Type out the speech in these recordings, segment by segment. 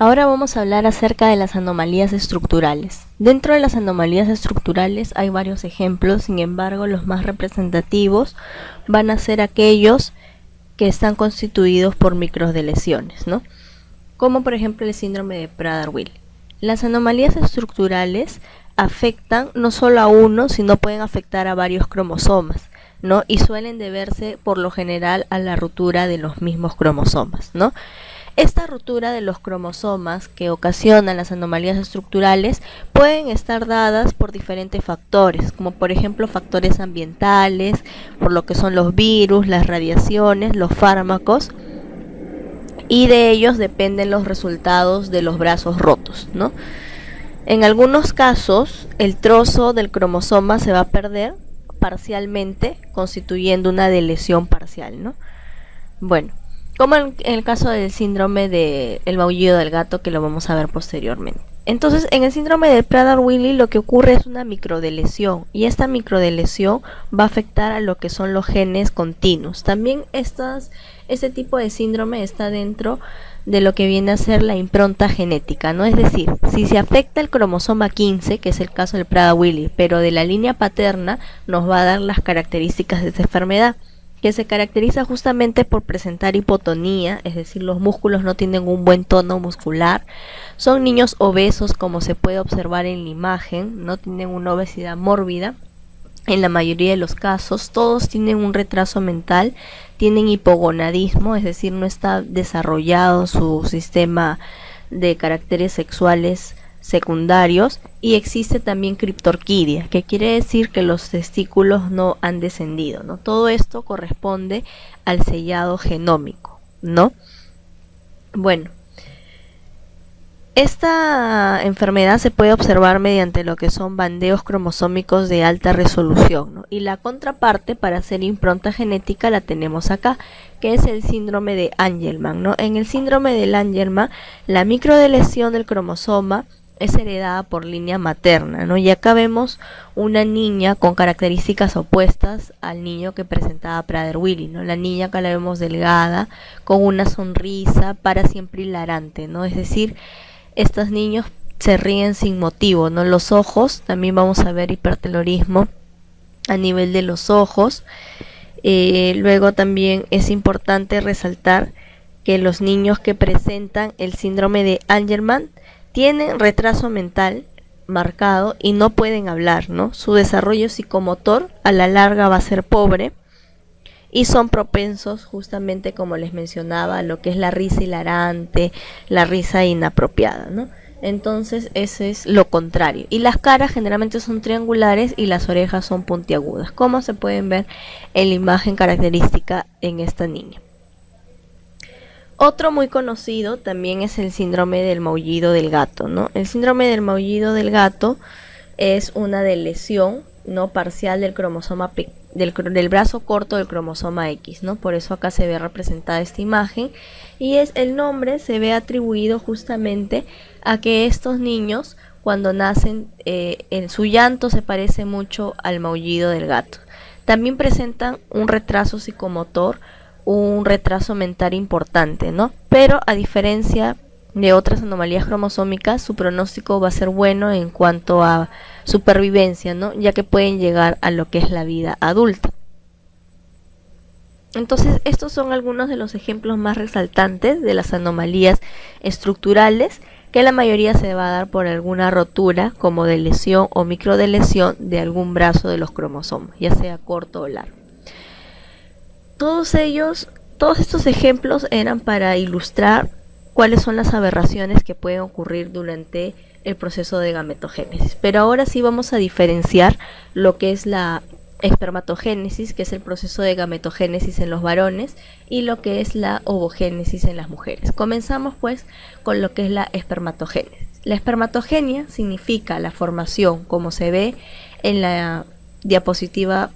Ahora vamos a hablar acerca de las anomalías estructurales. Dentro de las anomalías estructurales hay varios ejemplos, sin embargo los más representativos van a ser aquellos que están constituidos por microdeleciones, ¿no? Como por ejemplo el síndrome de Prader-Willi. Las anomalías estructurales afectan no solo a uno, sino pueden afectar a varios cromosomas, ¿no? Y suelen deberse por lo general a la ruptura de los mismos cromosomas, ¿no? Esta ruptura de los cromosomas que ocasionan las anomalías estructurales pueden estar dadas por diferentes factores, como por ejemplo factores ambientales, por lo que son los virus, las radiaciones, los fármacos, y de ellos dependen los resultados de los brazos rotos, ¿no? En algunos casos, el trozo del cromosoma se va a perder parcialmente, constituyendo una deleción parcial, ¿no? Bueno, como en el caso del síndrome del maullido del gato, que lo vamos a ver posteriormente. Entonces, en el síndrome de Prader-Willi lo que ocurre es una microdeleción, y esta microdeleción va a afectar a lo que son los genes continuos. También este tipo de síndrome está dentro de lo que viene a ser la impronta genética, ¿no? Es decir, si se afecta el cromosoma 15, que es el caso del Prader-Willi, pero de la línea paterna, nos va a dar las características de esta enfermedad, que se caracteriza justamente por presentar hipotonía, es decir, los músculos no tienen un buen tono muscular, son niños obesos como se puede observar en la imagen, no tienen una obesidad mórbida, en la mayoría de los casos, todos tienen un retraso mental, tienen hipogonadismo, es decir, no está desarrollado su sistema de caracteres sexuales secundarios, y existe también criptorquidia, que quiere decir que los testículos no han descendido, ¿no? Todo esto corresponde al sellado genómico, ¿no? Bueno, esta enfermedad se puede observar mediante lo que son bandeos cromosómicos de alta resolución, ¿no? Y la contraparte para hacer impronta genética la tenemos acá, que es el síndrome de Angelman, ¿no? En el síndrome del Angelman, la microdeleción del cromosoma es heredada por línea materna, ¿no? Y acá vemos una niña con características opuestas al niño que presentaba Prader-Willi, ¿no? La niña acá la vemos delgada, con una sonrisa para siempre hilarante, ¿no? Es decir, estos niños se ríen sin motivo, ¿no? Los ojos, también vamos a ver hipertelorismo a nivel de los ojos. Luego también es importante resaltar que los niños que presentan el síndrome de Angelman tienen retraso mental marcado y no pueden hablar, ¿no? Su desarrollo psicomotor a la larga va a ser pobre y son propensos, justamente como les mencionaba, a lo que es la risa hilarante, la risa inapropiada, ¿no? Entonces ese es lo contrario. Y las caras generalmente son triangulares y las orejas son puntiagudas, como se pueden ver en la imagen característica en esta niña. Otro muy conocido también es el síndrome del maullido del gato, ¿no? El síndrome del maullido del gato es una lesión, ¿no?, parcial del cromosoma del brazo corto del cromosoma X, ¿no? Por eso acá se ve representada esta imagen, y el nombre se ve atribuido justamente a que estos niños, cuando nacen, en su llanto se parece mucho al maullido del gato. También presentan un retraso psicomotor, un retraso mental importante, ¿no? Pero a diferencia de otras anomalías cromosómicas, su pronóstico va a ser bueno en cuanto a supervivencia, ¿no? Ya que pueden llegar a lo que es la vida adulta. Entonces, estos son algunos de los ejemplos más resaltantes de las anomalías estructurales, que la mayoría se va a dar por alguna rotura, como de lesión o microdeleción de algún brazo de los cromosomas, ya sea corto o largo. Todos estos ejemplos eran para ilustrar cuáles son las aberraciones que pueden ocurrir durante el proceso de gametogénesis. Pero ahora sí vamos a diferenciar lo que es la espermatogénesis, que es el proceso de gametogénesis en los varones, y lo que es la ovogénesis en las mujeres. Comenzamos pues con lo que es la espermatogénesis. La espermatogenia significa la formación, como se ve en la diapositiva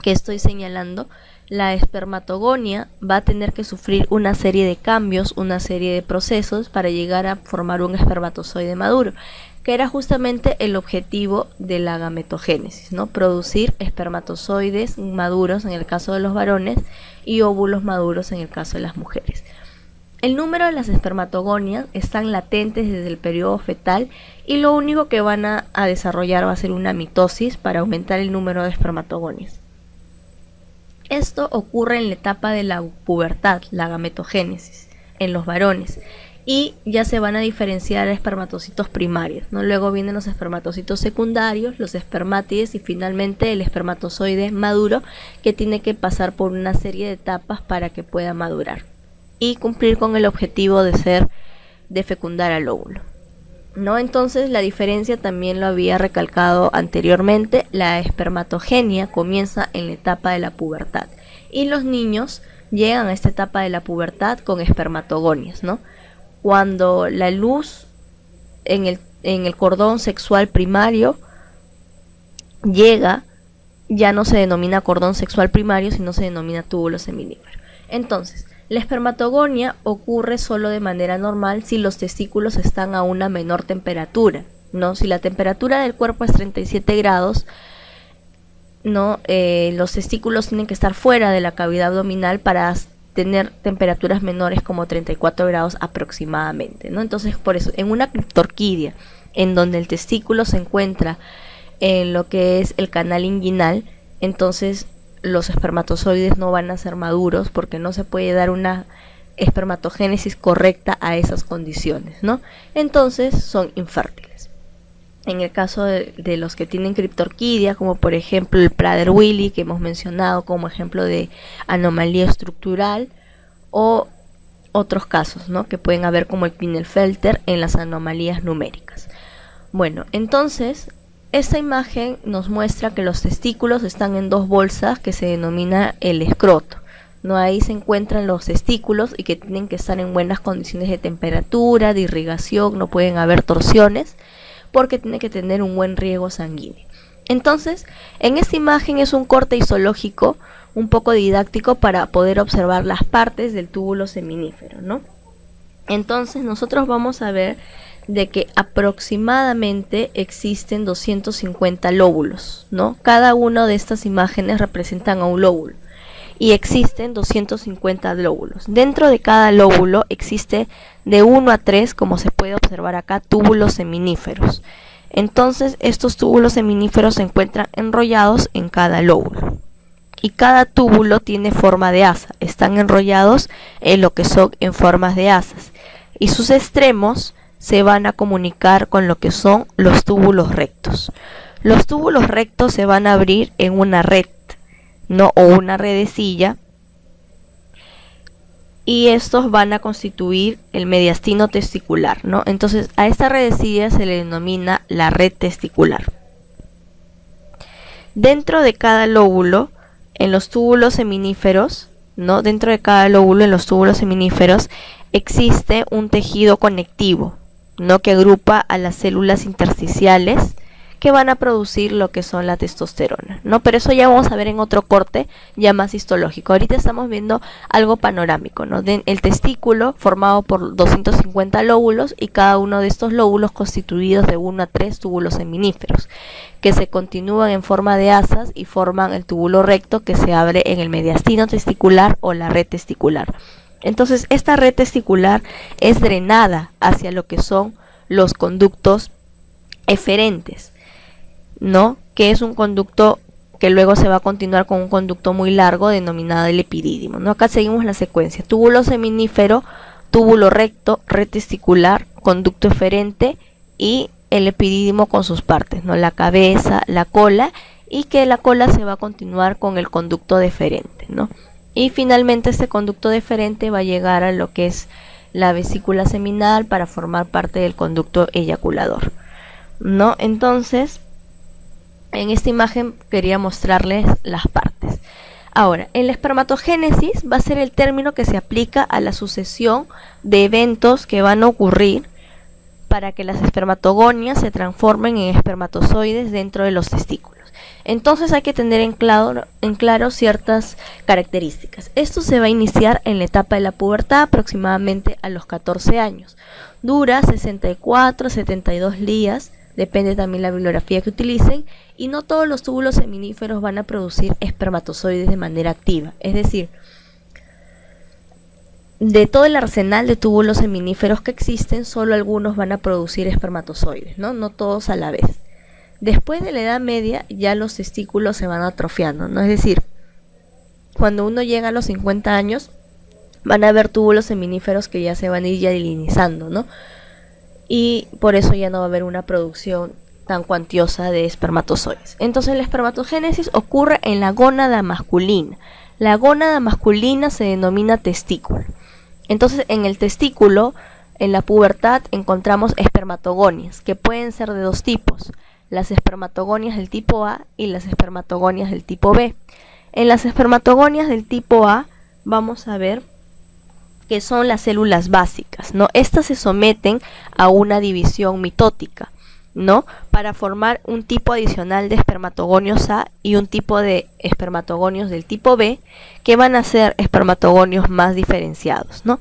que estoy señalando. La espermatogonia va a tener que sufrir una serie de cambios, una serie de procesos para llegar a formar un espermatozoide maduro, que era justamente el objetivo de la gametogénesis, ¿no? Producir espermatozoides maduros en el caso de los varones y óvulos maduros en el caso de las mujeres. El número de las espermatogonias están latentes desde el periodo fetal y lo único que van a desarrollar va a ser una mitosis para aumentar el número de espermatogonias. Esto ocurre en la etapa de la pubertad, la gametogénesis, en los varones, y ya se van a diferenciar espermatocitos primarios, ¿no? Luego vienen los espermatocitos secundarios, los espermátides y finalmente el espermatozoide maduro, que tiene que pasar por una serie de etapas para que pueda madurar y cumplir con el objetivo de fecundar al óvulo, ¿no? Entonces la diferencia también lo había recalcado anteriormente. La espermatogenia comienza en la etapa de la pubertad y los niños llegan a esta etapa de la pubertad con espermatogonias, ¿no? Cuando la luz en el cordón sexual primario llega, ya no se denomina cordón sexual primario, sino se denomina túbulo seminífero. Entonces, la espermatogonia ocurre solo de manera normal si los testículos están a una menor temperatura, ¿no? Si la temperatura del cuerpo es 37 grados, ¿no? Los testículos tienen que estar fuera de la cavidad abdominal para tener temperaturas menores como 34 grados aproximadamente, ¿no? Entonces, por eso, en una criptorquidia, en donde el testículo se encuentra en lo que es el canal inguinal, entonces los espermatozoides no van a ser maduros porque no se puede dar una espermatogénesis correcta a esas condiciones, ¿no? Entonces son infértiles. En el caso de los que tienen criptorquidia, como por ejemplo el Prader-Willi, que hemos mencionado como ejemplo de anomalía estructural, o otros casos, ¿no?, que pueden haber como el Klinefelter en las anomalías numéricas. Bueno, entonces esta imagen nos muestra que los testículos están en dos bolsas que se denomina el escroto, ¿no? Ahí se encuentran los testículos y que tienen que estar en buenas condiciones de temperatura, de irrigación, no pueden haber torsiones porque tiene que tener un buen riego sanguíneo. Entonces, en esta imagen es un corte histológico un poco didáctico para poder observar las partes del túbulo seminífero, ¿no? Entonces nosotros vamos a ver de que aproximadamente existen 250 lóbulos, ¿no? Cada una de estas imágenes representan a un lóbulo y existen 250 lóbulos. Dentro de cada lóbulo existe de 1 a 3, como se puede observar acá, túbulos seminíferos. Entonces estos túbulos seminíferos se encuentran enrollados en cada lóbulo y cada túbulo tiene forma de asa, están enrollados en lo que son en formas de asas y sus extremos se van a comunicar con lo que son los túbulos rectos. Los túbulos rectos se van a abrir en una red, ¿no?, o una redecilla, y estos van a constituir el mediastino testicular, ¿no? Entonces a esta redecilla se le denomina la red testicular. Dentro de cada lóbulo, en los túbulos seminíferos, ¿no?, dentro de cada lóbulo en los túbulos seminíferos existe un tejido conectivo, ¿no?, que agrupa a las células intersticiales que van a producir lo que son la testosterona, ¿no? Pero eso ya vamos a ver en otro corte ya más histológico. Ahorita estamos viendo algo panorámico, ¿no? El testículo formado por 250 lóbulos y cada uno de estos lóbulos constituidos de 1 a 3 túbulos seminíferos que se continúan en forma de asas y forman el túbulo recto que se abre en el mediastino testicular o la red testicular. Entonces esta red testicular es drenada hacia lo que son los conductos eferentes, ¿no?, que es un conducto que luego se va a continuar con un conducto muy largo denominado el epidídimo, ¿no? Acá seguimos la secuencia: túbulo seminífero, túbulo recto, red testicular, conducto eferente y el epidídimo con sus partes, ¿no?, la cabeza, la cola, y que la cola se va a continuar con el conducto deferente, ¿no? Y finalmente este conducto deferente va a llegar a lo que es la vesícula seminal para formar parte del conducto eyaculador, ¿no? Entonces, en esta imagen quería mostrarles las partes. Ahora, en la espermatogénesis va a ser el término que se aplica a la sucesión de eventos que van a ocurrir para que las espermatogonias se transformen en espermatozoides dentro de los testículos. Entonces hay que tener en claro ciertas características. Esto se va a iniciar en la etapa de la pubertad aproximadamente a los 14 años. Dura 64 a 72 días, depende también la bibliografía que utilicen, y no todos los túbulos seminíferos van a producir espermatozoides de manera activa. Es decir, de todo el arsenal de túbulos seminíferos que existen, solo algunos van a producir espermatozoides, ¿no? No todos a la vez. Después de la Edad Media ya los testículos se van atrofiando, ¿no? Es decir, cuando uno llega a los 50 años van a haber túbulos seminíferos que ya se van a ir yalinizando, ¿no? Y por eso ya no va a haber una producción tan cuantiosa de espermatozoides. Entonces la espermatogénesis ocurre en la gónada masculina. La gónada masculina se denomina testículo. Entonces en el testículo, en la pubertad, encontramos espermatogonias, que pueden ser de dos tipos: las espermatogonias del tipo A y las espermatogonias del tipo B. En las espermatogonias del tipo A vamos a ver que son las células básicas, ¿no? Estas se someten a una división mitótica, ¿no? Para formar un tipo adicional de espermatogonios A y un tipo de espermatogonios del tipo B, que van a ser espermatogonios más diferenciados, ¿no?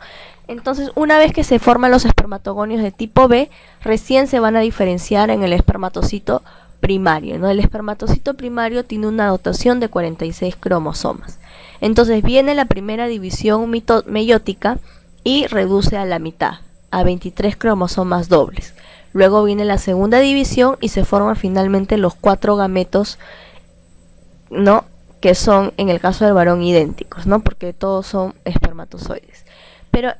Entonces, una vez que se forman los espermatogonios de tipo B, recién se van a diferenciar en el espermatocito primario, ¿no? El espermatocito primario tiene una dotación de 46 cromosomas. Entonces viene la primera división meiótica y reduce a la mitad, a 23 cromosomas dobles. Luego viene la segunda división y se forman finalmente los 4 gametos, ¿no? Que son, en el caso del varón, idénticos, ¿no? Porque todos son espermatozoides. Pero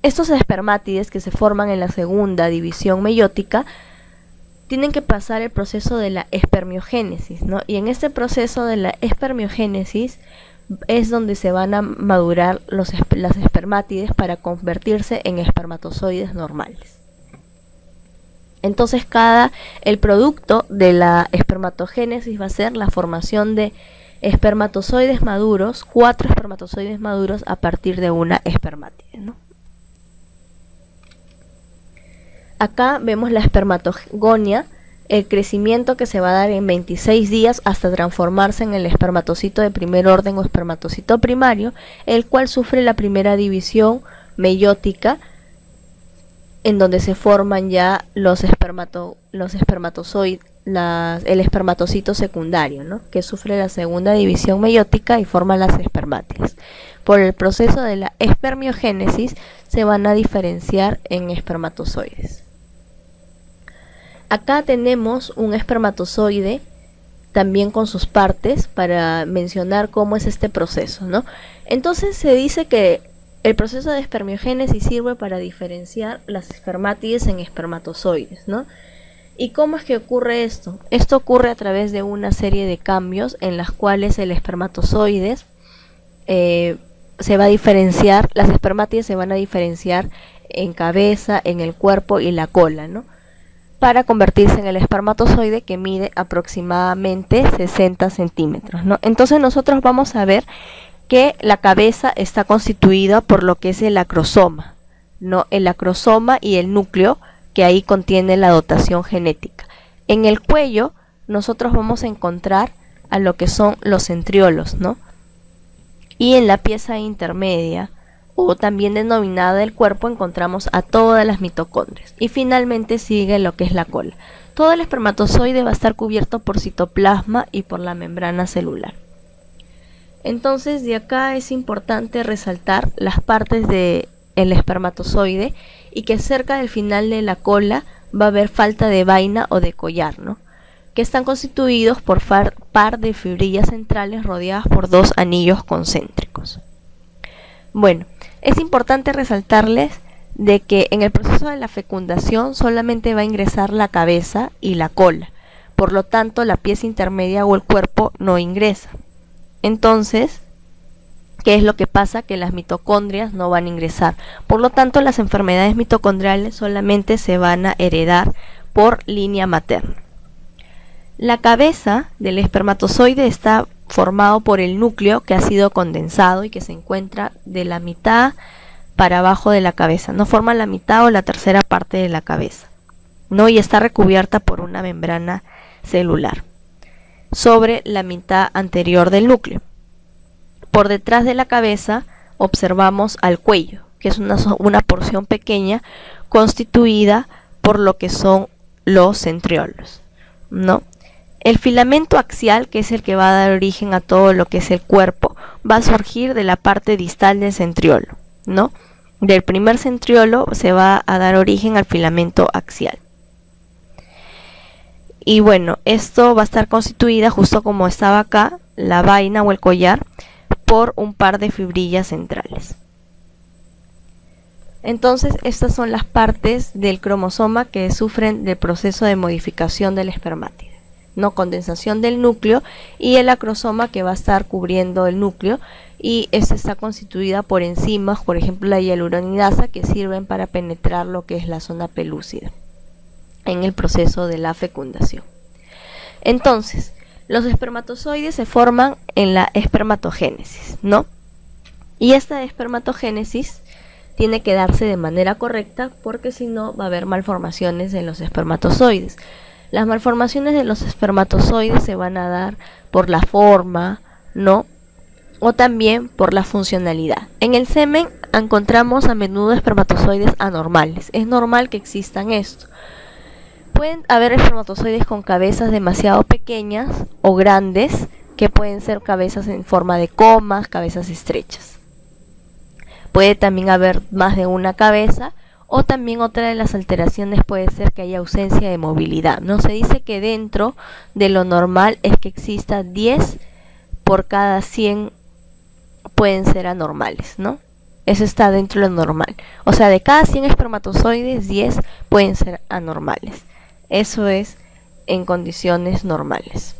estos espermátides que se forman en la segunda división meiótica tienen que pasar el proceso de la espermiogénesis, ¿no? Y en este proceso de la espermiogénesis es donde se van a madurar las espermátides para convertirse en espermatozoides normales. Entonces el producto de la espermatogénesis va a ser la formación de espermatozoides maduros, 4 espermatozoides maduros a partir de una espermátide, ¿no? Acá vemos la espermatogonia, el crecimiento que se va a dar en 26 días hasta transformarse en el espermatocito de primer orden o espermatocito primario, el cual sufre la primera división meiótica, en donde se forman ya los espermatozoides, el espermatocito secundario, ¿no? Que sufre la segunda división meiótica y forma las espermátides. Por el proceso de la espermiogénesis se van a diferenciar en espermatozoides. Acá tenemos un espermatozoide también con sus partes para mencionar cómo es este proceso, ¿no? Entonces se dice que el proceso de espermiogénesis sirve para diferenciar las espermátides en espermatozoides, ¿no? ¿Y cómo es que ocurre esto? Esto ocurre a través de una serie de cambios en las cuales el espermatozoide se va a diferenciar, las espermátides se van a diferenciar en cabeza, en el cuerpo y la cola, ¿no? Para convertirse en el espermatozoide, que mide aproximadamente 60 centímetros, ¿no? Entonces nosotros vamos a ver que la cabeza está constituida por lo que es el acrosoma, ¿no? El acrosoma y el núcleo, que ahí contiene la dotación genética. En el cuello nosotros vamos a encontrar a lo que son los centriolos, ¿no? Y en la pieza intermedia, o también denominada del cuerpo, encontramos a todas las mitocondrias. Y finalmente sigue lo que es la cola. Todo el espermatozoide va a estar cubierto por citoplasma y por la membrana celular. Entonces, de acá es importante resaltar las partes del espermatozoide y que cerca del final de la cola va a haber falta de vaina o de collar, ¿no? Que están constituidos por par de fibrillas centrales rodeadas por 2 anillos concéntricos. Bueno, es importante resaltarles de que en el proceso de la fecundación solamente va a ingresar la cabeza y la cola, por lo tanto la pieza intermedia o el cuerpo no ingresa. Entonces, ¿qué es lo que pasa? Que las mitocondrias no van a ingresar, por lo tanto las enfermedades mitocondriales solamente se van a heredar por línea materna. La cabeza del espermatozoide está formado por el núcleo, que ha sido condensado y que se encuentra de la mitad para abajo de la cabeza, no forma la mitad o la tercera parte de la cabeza, ¿no? Y está recubierta por una membrana celular sobre la mitad anterior del núcleo. Por detrás de la cabeza observamos al cuello, que es una porción pequeña constituida por lo que son los centriolos, ¿no? El filamento axial, que es el que va a dar origen a todo lo que es el cuerpo, va a surgir de la parte distal del centriolo, ¿no? Del primer centriolo se va a dar origen al filamento axial. Y bueno, esto va a estar constituida, justo como estaba acá, la vaina o el collar, por un par de fibrillas centrales. Entonces, estas son las partes del cromosoma que sufren del proceso de modificación del espermátide, ¿no? Condensación del núcleo y el acrosoma, que va a estar cubriendo el núcleo, y esta está constituida por enzimas, por ejemplo la hialuronidasa, que sirven para penetrar lo que es la zona pelúcida en el proceso de la fecundación. Entonces, los espermatozoides se forman en la espermatogénesis, ¿no? Y esta espermatogénesis tiene que darse de manera correcta, porque si no va a haber malformaciones en los espermatozoides. Las malformaciones de los espermatozoides se van a dar por la forma, ¿no? O también por la funcionalidad. En el semen encontramos a menudo espermatozoides anormales. Es normal que existan esto. Pueden haber espermatozoides con cabezas demasiado pequeñas o grandes, que pueden ser cabezas en forma de comas, cabezas estrechas. Puede también haber más de una cabeza, o también otra de las alteraciones puede ser que haya ausencia de movilidad. No se dice que dentro de lo normal es que exista 10 por cada 100 pueden ser anormales, ¿no? Eso está dentro de lo normal. O sea, de cada 100 espermatozoides, 10 pueden ser anormales. Eso es en condiciones normales.